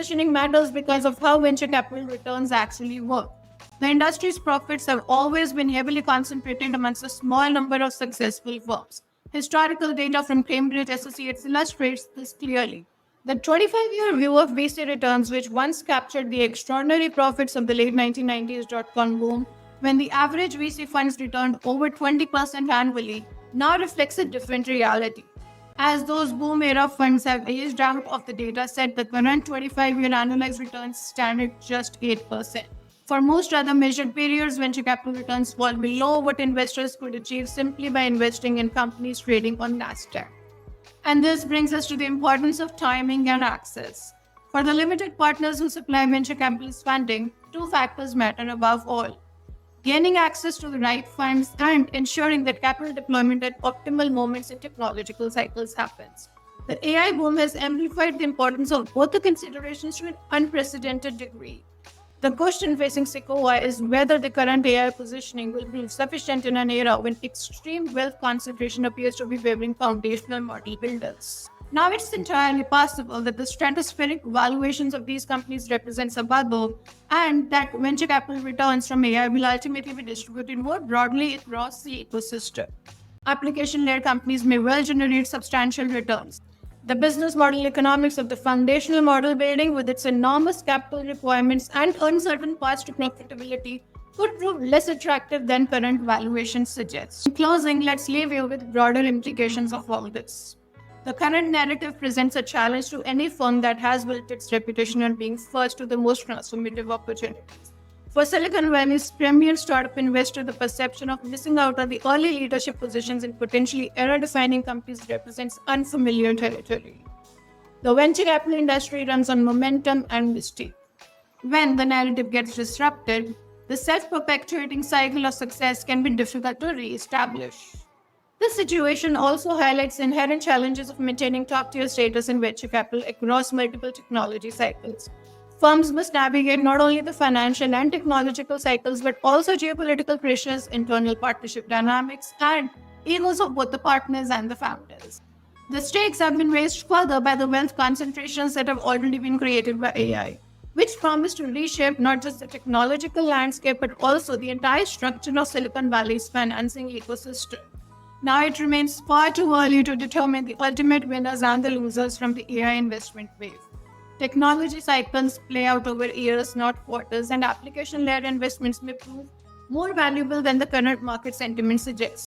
positioning matters because of how venture capital returns actually work. The industry's profits have always been heavily concentrated amongst a small number of successful firms. Historical data from Cambridge Associates illustrates this clearly. The 25-year view of VC returns, which once captured the extraordinary profits of the late 1990s dot-com boom, when the average VC funds returned over 20% annually, now reflects a different reality. As those boom era funds have aged out of the data set, the current 25-year annualized returns stand at just 8%. For most other measured periods, venture capital returns fall below what investors could achieve simply by investing in companies trading on Nasdaq. And this brings us to the importance of timing and access. For the limited partners who supply venture capitalist funding, two factors matter above all: gaining access to the right funds and ensuring that capital deployment at optimal moments in technological cycles happens. The AI boom has amplified the importance of both the considerations to an unprecedented degree. The question facing Sequoia is whether the current AI positioning will prove sufficient in an era when extreme wealth concentration appears to be favoring foundational model builders. Now, it's entirely possible that the stratospheric valuations of these companies represents a bubble, and that venture capital returns from AI will ultimately be distributed more broadly across the ecosystem. Application-led companies may well generate substantial returns. The business model economics of the foundational model building, with its enormous capital requirements and uncertain paths to profitability, could prove less attractive than current valuations suggest. In closing, let's leave you with broader implications of all this. The current narrative presents a challenge to any firm that has built its reputation on being first to the most transformative opportunities. For Silicon Valley's premier startup investor, the perception of missing out on the early leadership positions in potentially era-defining companies represents unfamiliar territory. The venture capital industry runs on momentum and mystique. When the narrative gets disrupted, the self-perpetuating cycle of success can be difficult to re-establish. This situation also highlights the inherent challenges of maintaining top-tier status in venture capital across multiple technology cycles. Firms must navigate not only the financial and technological cycles, but also geopolitical pressures, internal partnership dynamics, and egos of both the partners and the founders. The stakes have been raised further by the wealth concentrations that have already been created by AI, which promise to reshape not just the technological landscape, but also the entire structure of Silicon Valley's financing ecosystem. Now, it remains far too early to determine the ultimate winners and the losers from the AI investment wave. Technology cycles play out over years, not quarters, and application-led investments may prove more valuable than the current market sentiment suggests.